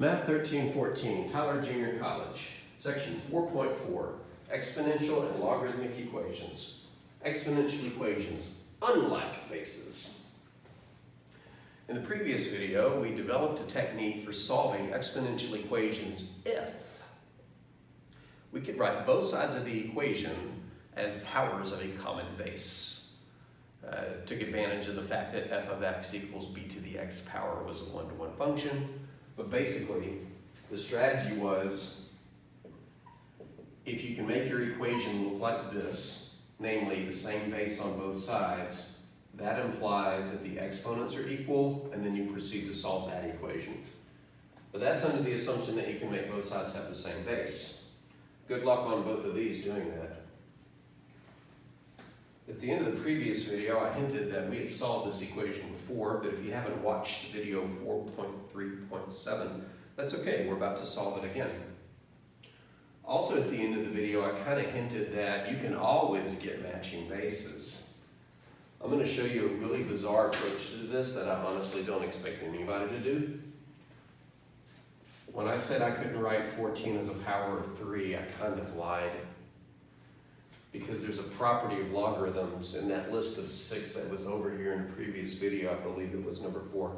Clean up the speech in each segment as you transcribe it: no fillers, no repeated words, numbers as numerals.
Math 1314, Tyler Junior College, Section 4.4, Exponential and Logarithmic Equations. Exponential equations, unlike bases. In the previous video, we developed a technique for solving exponential equations if we could write both sides of the equation as powers of a common base. Took advantage of the fact that f of x equals b to the x power was a one-to-one function. But basically, the strategy was, if you can make your equation look like this, namely the same base on both sides, that implies that the exponents are equal, and then you proceed to solve that equation. But that's under the assumption that you can make both sides have the same base. Good luck on both of these doing that. At the end of the previous video, I hinted that we had solved this equation before, but if you haven't watched video 4.3.7, that's okay, we're about to solve it again. Also at the end of the video, I kind of hinted that you can always get matching bases. I'm going to show you a really bizarre approach to this that I honestly don't expect anybody to do. When I said I couldn't write 14 as a power of 3, I kind of lied. Because there's a property of logarithms in that list of 6 that was over here in the previous video. I believe it was number 4.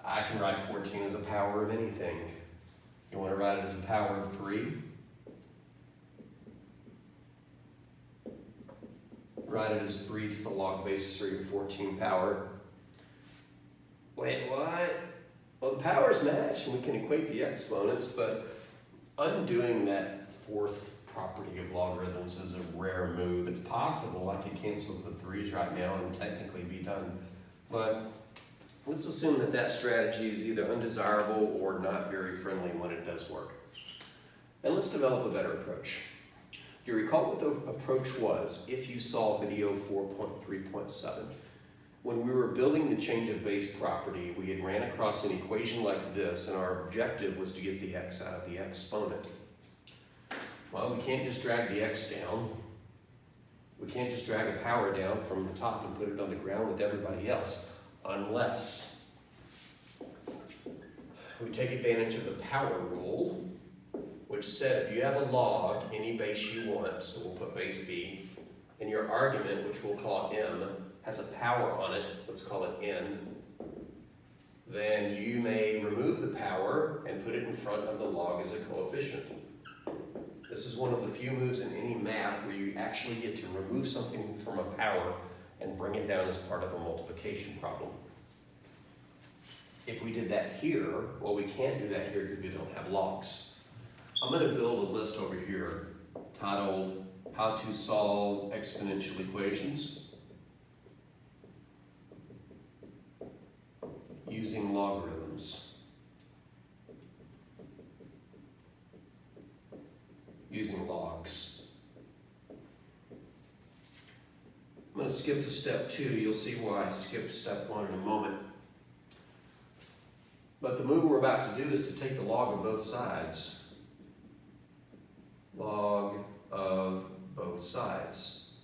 I can write 14 as a power of anything. You want to write it as a power of 3? Write it as 3 to the log base 3 of 14 power. Wait, what? Well, the powers match and we can equate the exponents, but undoing that fourth property of logarithms is a rare move. It's possible I could cancel the 3's right now and technically be done. But let's assume that that strategy is either undesirable or not very friendly when it does work. And let's develop a better approach. Do you recall what the approach was if you saw video 4.3.7? When we were building the change of base property, we had ran across an equation like this, and our objective was to get the x out of the exponent. Well, we can't just drag the x down. We can't just drag a power down from the top and put it on the ground with everybody else, unless we take advantage of the power rule, which said if you have a log, any base you want, so we'll put base b, and your argument, which we'll call m, has a power on it, let's call it n, then you may remove the power and put it in front of the log as a coefficient. This is one of the few moves in any math where you actually get to remove something from a power and bring it down as part of a multiplication problem. If we did that here, well, we can't do that here because we don't have logs. I'm going to build a list over here titled How to Solve Exponential Equations Using Logarithms. Using logs. I'm going to skip to step 2. You'll see why I skipped step 1 in a moment. But the move we're about to do is to take the log of both sides. Log of both sides.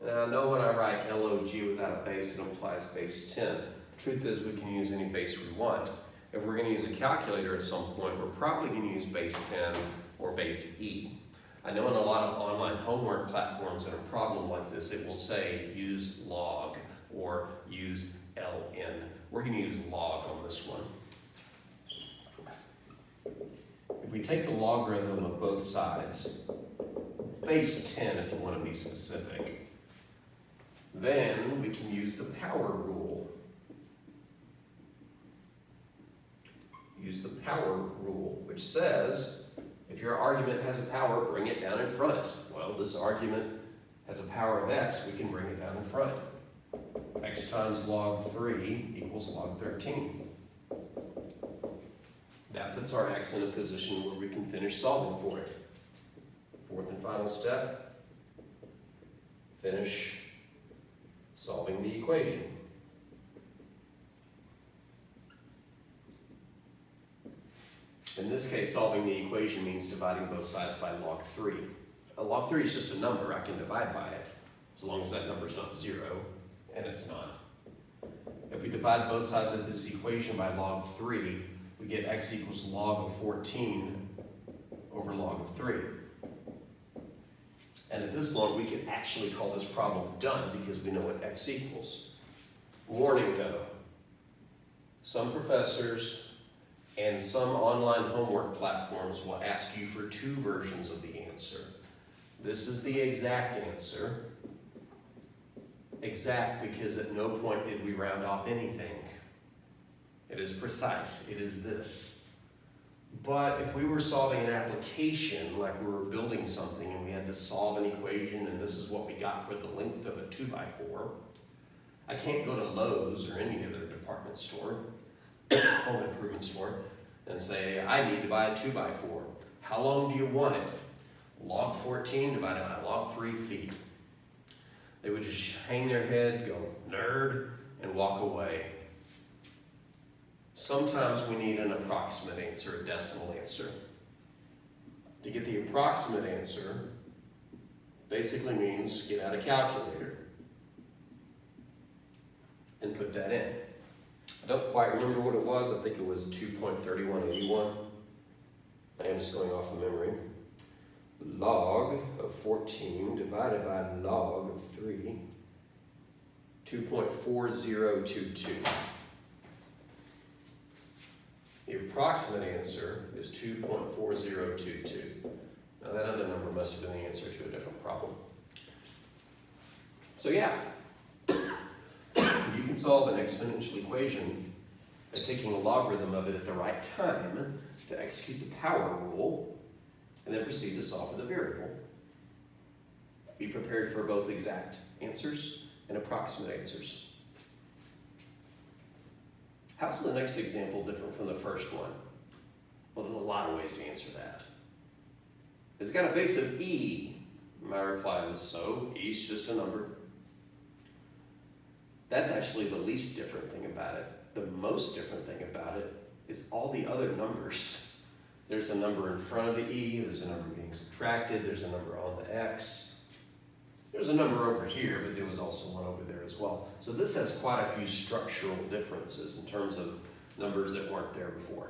Now I know when I write log without a base, it implies base 10. The truth is we can use any base we want. If we're going to use a calculator at some point, we're probably going to use base 10 or base e. I know in a lot of online homework platforms in a problem like this, it will say use log or use ln. We're going to use log on this one. If we take the logarithm of both sides, base 10 if you want to be specific, then we can use the power rule. Use the power rule, which says if your argument has a power, bring it down in front. Well, this argument has a power of x, we can bring it down in front. X times log 3 equals log 13. That puts our x in a position where we can finish solving for it. Fourth and final step, finish solving the equation. In this case, solving the equation means dividing both sides by log 3. Log 3 is just a number. I can divide by it, as long as that number is not 0, and it's not. If we divide both sides of this equation by log 3, we get x equals log of 14 over log of 3. And at this point, we can actually call this problem done because we know what x equals. Warning though, some professors and some online homework platforms will ask you for two versions of the answer. This is the exact answer. Exact because at no point did we round off anything. It is precise, it is this. But if we were solving an application, like we were building something and we had to solve an equation and this is what we got for the length of a 2x4, I can't go to Lowe's or any other department store, home improvement store, and say, I need to buy a 2x4. How long do you want it? Log 14 divided by log 3 feet. They would just hang their head, go, nerd, and walk away. Sometimes we need an approximate answer, a decimal answer. To get the approximate answer, basically means get out a calculator and put that in. I don't quite remember what it was. I think it was 2.3181. I am just going off of memory. Log of 14 divided by log of 3, 2.4022. The approximate answer is 2.4022. Now that other number must have been the answer to a different problem. So yeah, you can solve an exponential equation by taking a logarithm of it at the right time to execute the power rule and then proceed to solve for the variable. Be prepared for both exact answers and approximate answers. How's the next example different from the first one? Well, there's a lot of ways to answer that. It's got a base of e. My reply is so, e is just a number. That's actually the least different thing about it. The most different thing about it is all the other numbers. There's a number in front of the e, there's a number being subtracted, there's a number on the x. There's a number over here, but there was also one over there as well. So this has quite a few structural differences in terms of numbers that weren't there before.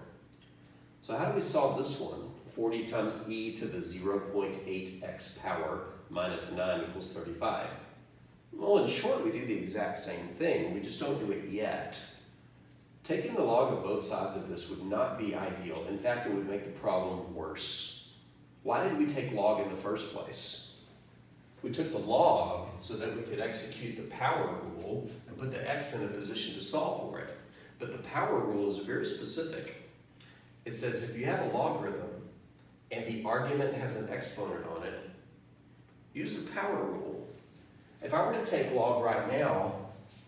So how do we solve this one? 40 times e to the 0.8x power minus 9 equals 35. Well, in short, we do the exact same thing. We just don't do it yet. Taking the log of both sides of this would not be ideal. In fact, it would make the problem worse. Why did we take log in the first place? We took the log so that we could execute the power rule and put the x in a position to solve for it. But the power rule is very specific. It says if you have a logarithm and the argument has an exponent on it, use the power rule. If I were to take log right now,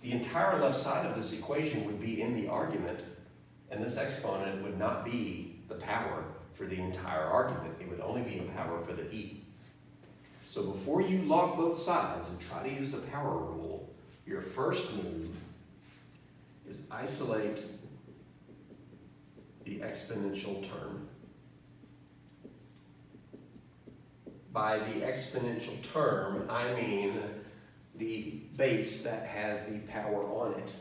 the entire left side of this equation would be in the argument, and this exponent would not be the power for the entire argument. It would only be a power for the e. So before you log both sides and try to use the power rule, your first move is isolate the exponential term. By the exponential term, I mean the base that has the power on it.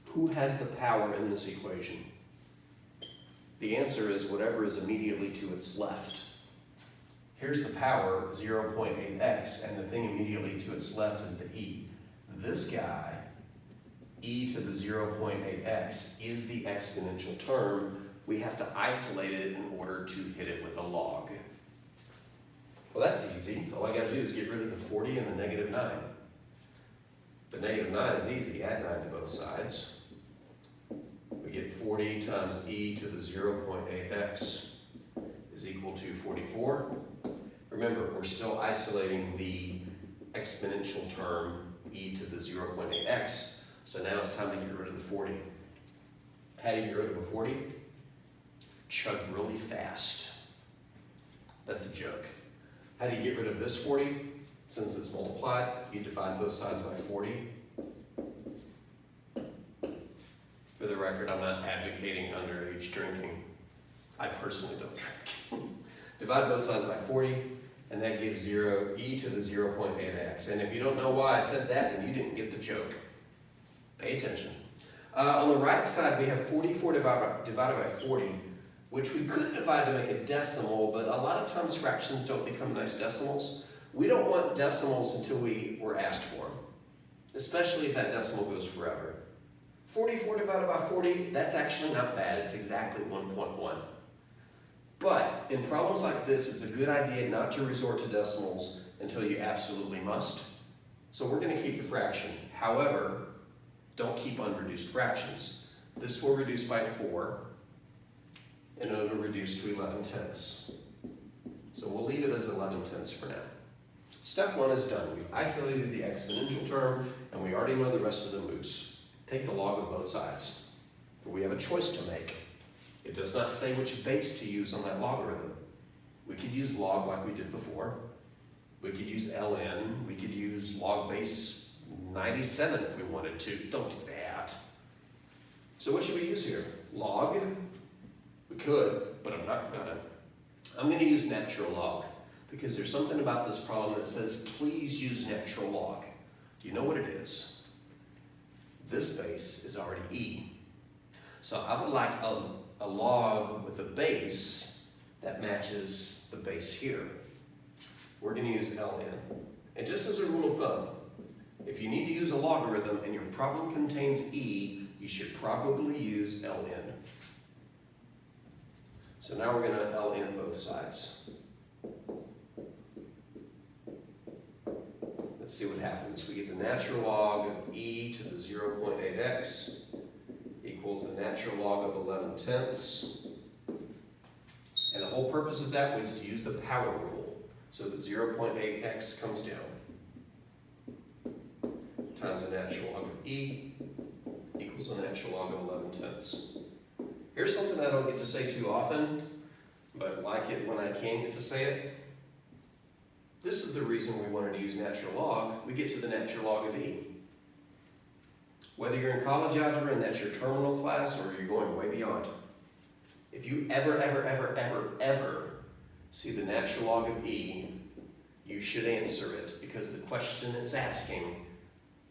Who has the power in this equation? The answer is whatever is immediately to its left. Here's the power, 0.8x, and the thing immediately to its left is the e. This guy, e to the 0.8x, is the exponential term. We have to isolate it in order to hit it with a log. Well, that's easy. All I got to do is get rid of the 40 and the negative 9. The negative 9 is easy. Add 9 to both sides. We get 40 times e to the 0.8x is equal to 44. Remember, we're still isolating the exponential term e to the 0.8x. So now it's time to get rid of the 40. How do you get rid of a 40? Chug really fast. That's a joke. How do you get rid of this 40? Since it's multiplied, you divide both sides by 40. For the record, I'm not advocating underage drinking. I personally don't drink. Divide both sides by 40, and that gives 0, e to the 0.8x. And if you don't know why I said that, then you didn't get the joke. Pay attention. On the right side, we have 44 divided by 40, which we could divide to make a decimal, but a lot of times fractions don't become nice decimals. We don't want decimals until we were asked for them, especially if that decimal goes forever. 44 divided by 40, that's actually not bad. It's exactly 1.1. But in problems like this, it's a good idea not to resort to decimals until you absolutely must. So we're going to keep the fraction. However, don't keep unreduced fractions. This will reduce by 4, and it'll reduce to 11/10. So we'll leave it as 11/10 for now. Step 1 is done. We've isolated the exponential term, and we already know the rest of the moves. Take the log of both sides. But we have a choice to make. It does not say which base to use on that logarithm. We could use log like we did before. We could use ln. We could use log base 97 if we wanted to. Don't do that. So what should we use here? Log? We could, but I'm not gonna. I'm gonna use natural log because there's something about this problem that says, please use natural log. Do you know what it is? This base is already e. So I would like a log with a base that matches the base here. We're gonna use ln. And just as a rule of thumb, if you need to use a logarithm and your problem contains e, you should probably use ln. So now we're going to ln both sides. Let's see what happens. We get the natural log of e to the 0.8x equals the natural log of 11/10. And the whole purpose of that was to use the power rule. So the 0.8x comes down. Times the natural log of e equals the natural log of 11/10. Here's something I don't get to say too often, but like it when I can get to say it. This is the reason we wanted to use natural log. We get to the natural log of e. Whether you're in college algebra and that's your terminal class or you're going way beyond, if you ever see the natural log of e, you should answer it because the question it's asking,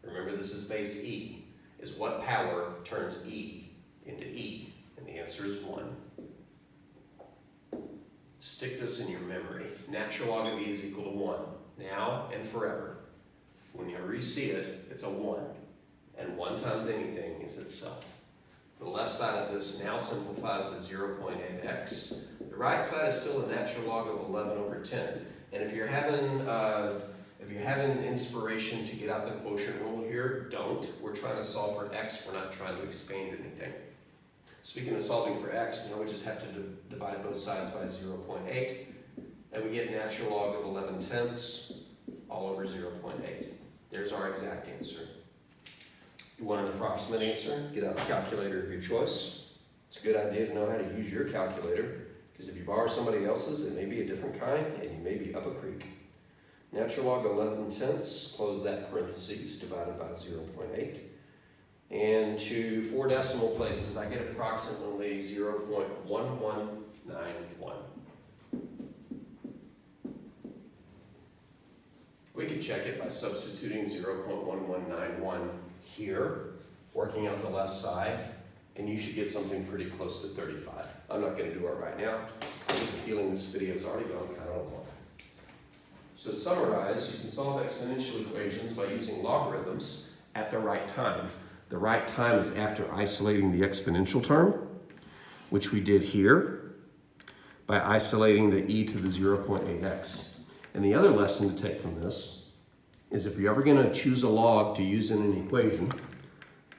remember this is base e, is what power turns e into e? And the answer is 1. Stick this in your memory. Natural log of e is equal to 1, now and forever. When you re-see it, it's a 1. And 1 times anything is itself. The left side of this now simplifies to 0.8x. The right side is still a natural log of 11/10. And if you're having inspiration to get out the quotient rule here, don't. We're trying to solve for x, we're not trying to expand anything. Speaking of solving for x, now we just have to divide both sides by 0.8, and we get natural log of 11/10 all over 0.8. There's our exact answer. You want an approximate answer? Get out the calculator of your choice. It's a good idea to know how to use your calculator, because if you borrow somebody else's, it may be a different kind, and you may be up a creek. Natural log of 11/10, close that parentheses, divided by 0.8. And to 4 decimal places, I get approximately 0.1191. We could check it by substituting 0.1191 here, working out the left side, and you should get something pretty close to 35. I'm not going to do it right now. I get the feeling this video is already gone kind of long. So to summarize, you can solve exponential equations by using logarithms at the right time. The right time is after isolating the exponential term, which we did here by isolating the e to the 0.8x. And the other lesson to take from this is if you're ever going to choose a log to use in an equation,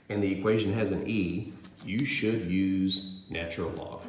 and the equation has an e, you should use natural log.